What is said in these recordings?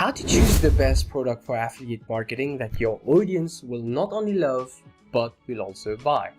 How to choose the best product for affiliate marketing that your audience will not only love, but will also buy.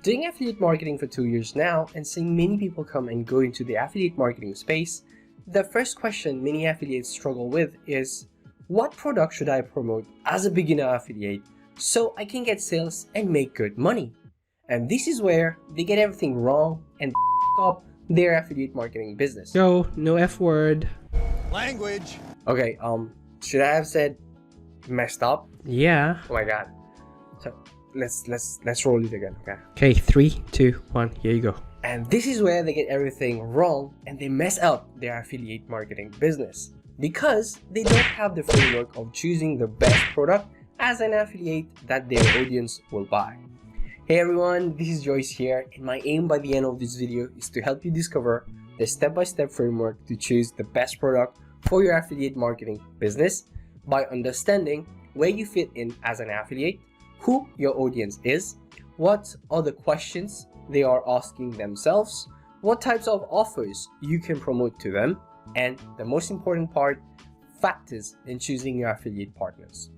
Doing affiliate marketing for 2 years now and seeing many people come and go into the affiliate marketing space, the first question many affiliates struggle with is, what product should I promote as a beginner affiliate so I can get sales and make good money? And this is where they get everything wrong and up their affiliate marketing business. No F word. Language. Okay, should I have said messed up? Yeah. Oh my god. So let's roll it again, okay? Okay, 3, 2, 1, here you go. And this is where they get everything wrong and they mess up their affiliate marketing business because they don't have the framework of choosing the best product as an affiliate that their audience will buy. Hey everyone, this is Joyce here, and my aim by the end of this video is to help you discover the step-by-step framework to choose the best product for your affiliate marketing business by understanding where you fit in as an affiliate, who your audience is, what are the questions they are asking themselves, what types of offers you can promote to them, and the most important part, factors in choosing your affiliate partners.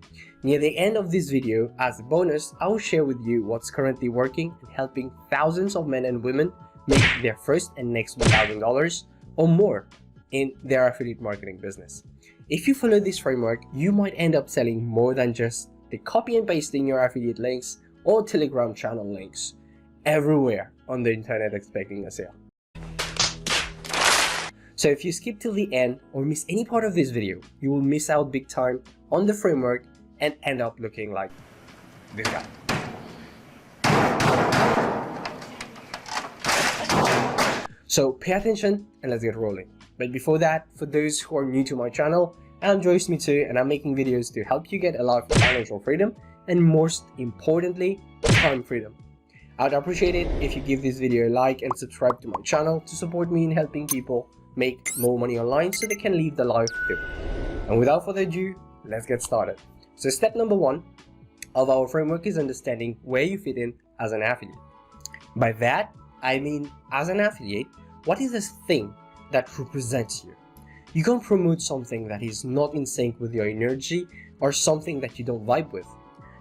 Near the end of this video, as a bonus, I will share with you what's currently working and helping thousands of men and women make their first and next $1,000 or more in their affiliate marketing business. If you follow this framework, you might end up selling more than just the copy and pasting your affiliate links or Telegram channel links everywhere on the internet expecting a sale. So if you skip till the end or miss any part of this video, you will miss out big time on the framework and end up looking like this guy. So pay attention and let's get rolling. But before that, for those who are new to my channel, I'm Joyce Me Too, and I'm making videos to help you get a life of financial freedom and most importantly, time freedom. I'd appreciate it if you give this video a like and subscribe to my channel to support me in helping people make more money online so they can live the life they want. And without further ado, let's get started. So step number 1 of our framework is understanding where you fit in as an affiliate. By that, I mean as an affiliate, what is this thing that represents you? You can't promote something that is not in sync with your energy or something that you don't vibe with.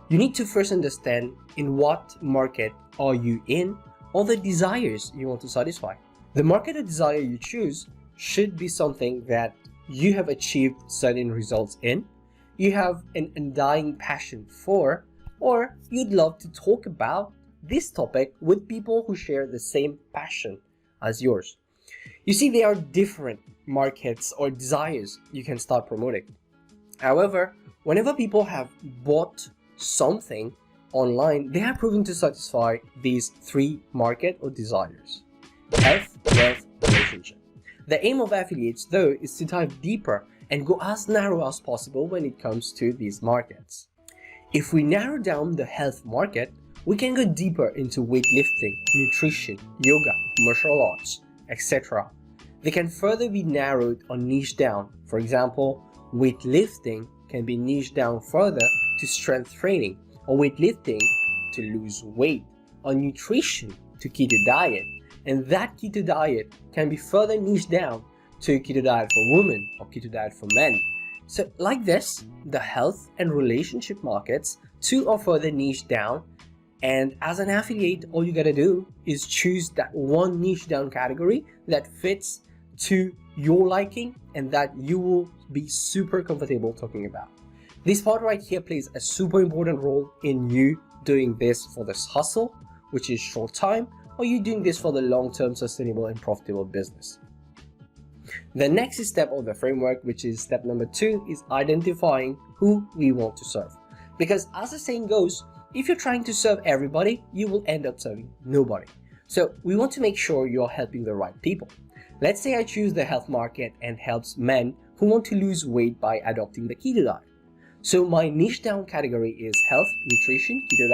You need to first understand in what market are you in or the desires you want to satisfy. The market or desire you choose should be something that you have achieved certain results in, you have an undying passion for, or you'd love to talk about this topic with people who share the same passion as yours. You see, there are different markets or desires you can start promoting. However, whenever people have bought something online, they have proven to satisfy these 3 market or desires: health, wealth, relationship. The aim of affiliates, though, is to dive deeper and go as narrow as possible when it comes to these markets. If we narrow down the health market, we can go deeper into weightlifting, nutrition, yoga, martial arts, etc. They can further be narrowed or niched down. For example, weightlifting can be niched down further to strength training, or weightlifting to lose weight, or nutrition to keto diet. And that keto diet can be further niched down to keto diet for women or keto diet for men. So like this, the health and relationship markets too are further niched down. And as an affiliate, all you gotta do is choose that one niche down category that fits to your liking and that you will be super comfortable talking about. This part right here plays a super important role in you doing this for this hustle, which is short time, or you doing this for the long-term sustainable and profitable business. The next step of the framework, which is step number 2, is identifying who we want to serve. Because as the saying goes, if you're trying to serve everybody, you will end up serving nobody. So we want to make sure you're helping the right people. Let's say I choose the health market and helps men who want to lose weight by adopting the keto diet. So my niche down category is health, nutrition, keto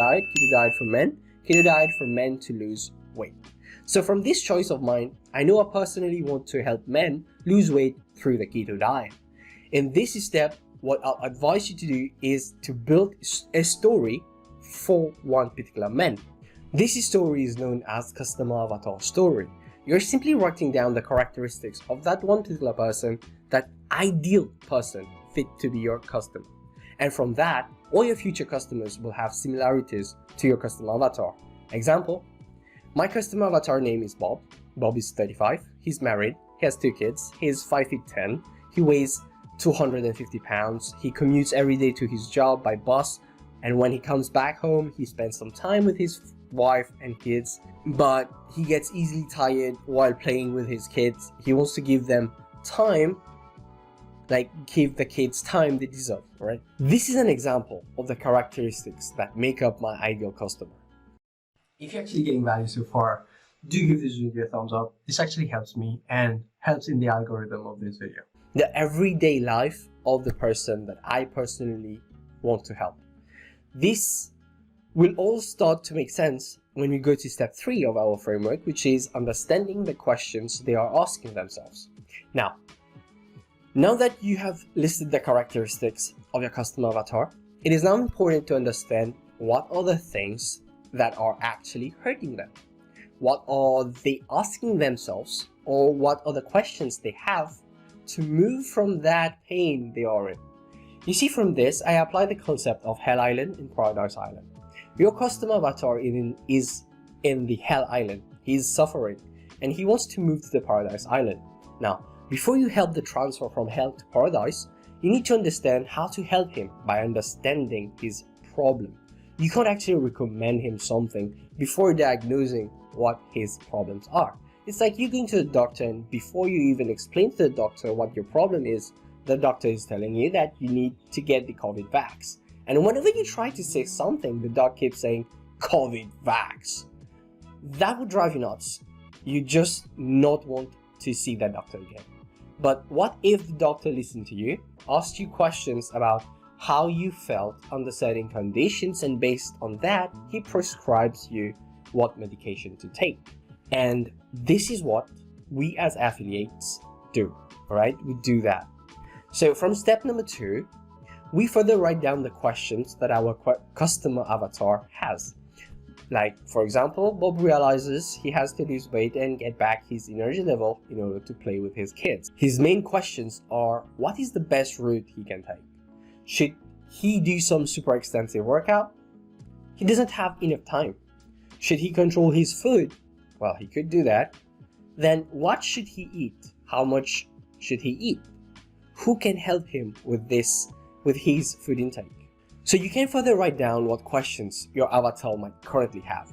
diet for men to lose weight. So from this choice of mine, I know I personally want to help men lose weight through the keto diet. In this step, what I'll advise you to do is to build a story for one particular man. This story is known as Customar Avatar story. You're simply writing down the characteristics of that one particular person, that ideal person fit to be your customer. And from that, all your future customers will have similarities to your customer avatar. Example, my customer avatar name is Bob. Bob is 35, he's married, he has 2 kids, he's 5 feet 10, he weighs 250 pounds, he commutes every day to his job by bus, and when he comes back home, he spends some time with his wife and kids, but he gets easily tired while playing with his kids. He wants to give them time, like give the kids time they deserve, right? This is an example of the characteristics that make up my ideal customer. If you're actually getting value so far, do give this video a thumbs up. This actually helps me and helps in the algorithm of this video. The everyday life of the person that I personally want to help. This will all start to make sense when we go to step 3 of our framework, which is understanding the questions they are asking themselves. Now that you have listed the characteristics of your customer avatar, it is now important to understand what are the things that are actually hurting them. What are they asking themselves, or what are the questions they have to move from that pain they are in? You see, from this, I apply the concept of Hell Island and Paradise Island. Your customer avatar is in the Hell Island. He is suffering, and he wants to move to the Paradise Island. Now, before you help the transfer from Hell to Paradise, you need to understand how to help him by understanding his problem. You can't actually recommend him something before diagnosing what his problems are. It's like you going to the doctor, and before you even explain to the doctor what your problem is, the doctor is telling you that you need to get the COVID vax. And whenever you try to say something, the doc keeps saying COVID vax. That would drive you nuts. You just not want to see that doctor again. But what if the doctor listened to you, asked you questions about how you felt under certain conditions, and based on that, he prescribes you what medication to take? And this is what we as affiliates do, right? We do that. So from step number 2, we further write down the questions that our customer avatar has. Like, for example, Bob realizes he has to lose weight and get back his energy level in order to play with his kids. His main questions are, what is the best route he can take? Should he do some super extensive workout? He doesn't have enough time. Should he control his food? Well, he could do that. Then what should he eat? How much should he eat? Who can help him with this, with his food intake? So you can further write down what questions your avatar might currently have,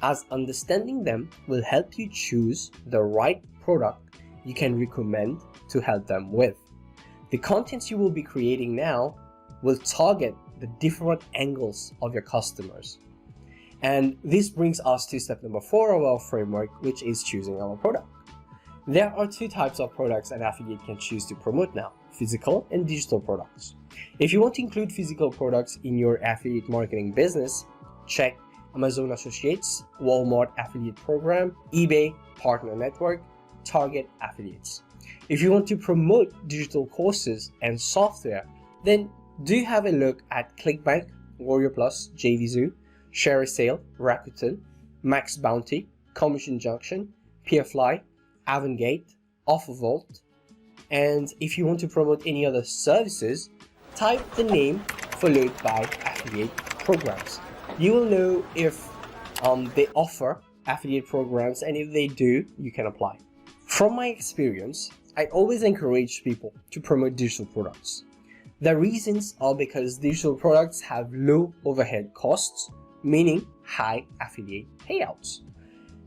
as understanding them will help you choose the right product you can recommend to help them with. The contents you will be creating now will target the different angles of your customers. And this brings us to step number 4 of our framework, which is choosing our product. There are 2 types of products an affiliate can choose to promote now: physical and digital products. If you want to include physical products in your affiliate marketing business, check Amazon Associates, Walmart Affiliate Program, eBay Partner Network, Target Affiliates. If you want to promote digital courses and software, then do have a look at ClickBank, Warrior Plus, JVZoo, Share a Sale, Rakuten, Max Bounty, Commission Junction, PeerFly, Avangate, OfferVault. And if you want to promote any other services, type the name followed by affiliate programs. You will know if they offer affiliate programs, and if they do, you can apply. From my experience, I always encourage people to promote digital products. The reasons are because digital products have low overhead costs, meaning high affiliate payouts.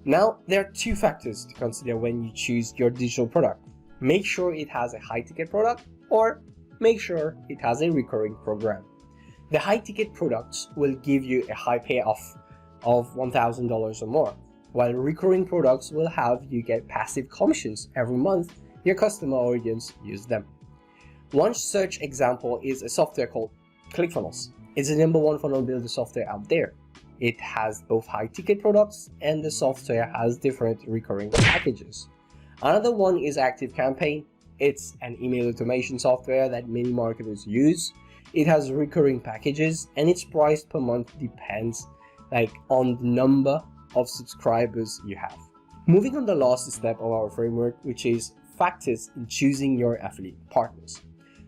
Now, there are 2 factors to consider when you choose your digital product. Make sure it has a high ticket product, or make sure it has a recurring program. The high ticket products will give you a high payoff of $1,000 or more, while recurring products will have you get passive commissions every month your customer audience use them. One such example is a software called ClickFunnels. It's the #1 funnel builder software out there. It has both high ticket products, and the software has different recurring packages. Another one is ActiveCampaign. It's an email automation software that many marketers use. It has recurring packages, and its price per month depends on the number of subscribers you have. Moving on, the last step of our framework, which is factors in choosing your affiliate partners.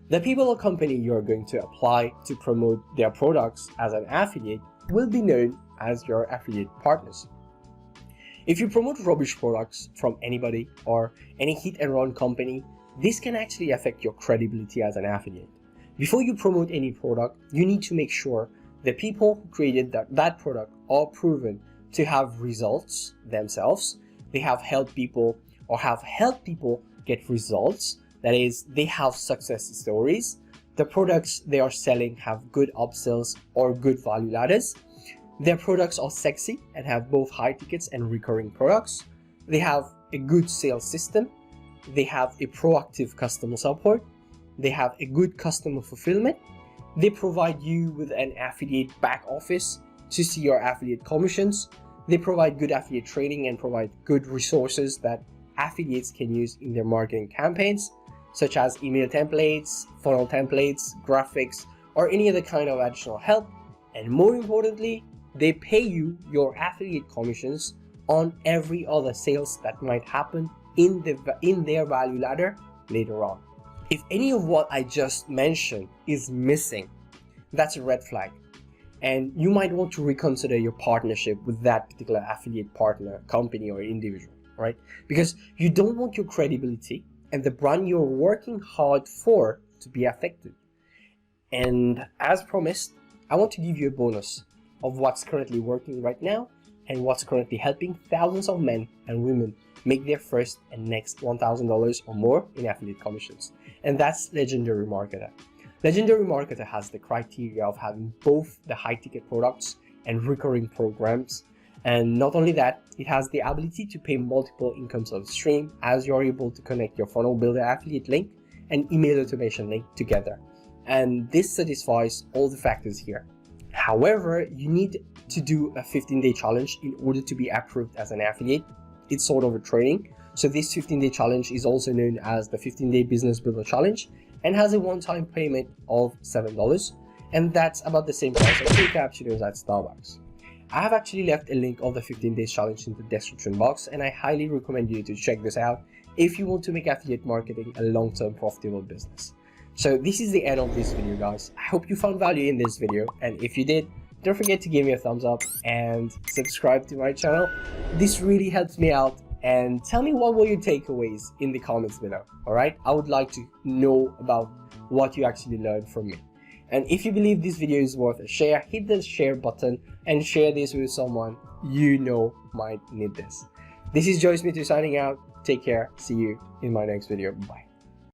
The people or company you are going to apply to promote their products as an affiliate will be known as your affiliate partners. If you promote rubbish products from anybody or any hit and run company, this can actually affect your credibility as an affiliate. Before you promote any product, you need to make sure the people who created that product are proven to have results themselves. They have helped people or have helped people get results. That is, they have success stories. The products they are selling have good upsells or good value ladders. Their products are sexy and have both high tickets and recurring products. They have a good sales system. They have a proactive customer support. They have a good customer fulfillment. They provide you with an affiliate back office to see your affiliate commissions. They provide good affiliate training and provide good resources that affiliates can use in their marketing campaigns, such as email templates, funnel templates, graphics, or any other kind of additional help. And more importantly, they pay you your affiliate commissions on every other sales that might happen in their value ladder later on. If any of what I just mentioned is missing, that's a red flag, and you might want to reconsider your partnership with that particular affiliate partner, company, or individual, right? Because you don't want your credibility and the brand you're working hard for to be affected. And as promised, I want to give you a bonus of what's currently working right now and what's currently helping thousands of men and women make their first and next $1,000 or more in affiliate commissions. And that's Legendary Marketer. Legendary Marketer has the criteria of having both the high ticket products and recurring programs. And not only that, it has the ability to pay multiple income source stream as you're able to connect your funnel builder affiliate link and email automation link together. And this satisfies all the factors here. However, you need to do a 15-day challenge in order to be approved as an affiliate. It's sort of a training. So this 15-day challenge is also known as the 15-day business builder challenge and has a one-time payment of $7. And that's about the same price as 3 cappuccinos at Starbucks. I have actually left a link of the 15 days challenge in the description box, and I highly recommend you to check this out if you want to make affiliate marketing a long-term profitable business. So this is the end of this video, guys. I hope you found value in this video, and if you did, don't forget to give me a thumbs up and subscribe to my channel. This really helps me out, and tell me what were your takeaways in the comments below. All right, I would like to know about what you actually learned from me. And if you believe this video is worth a share, hit the share button and share this with someone you know might need this. This is Joe Smith signing out. Take care. See you in my next video. Bye.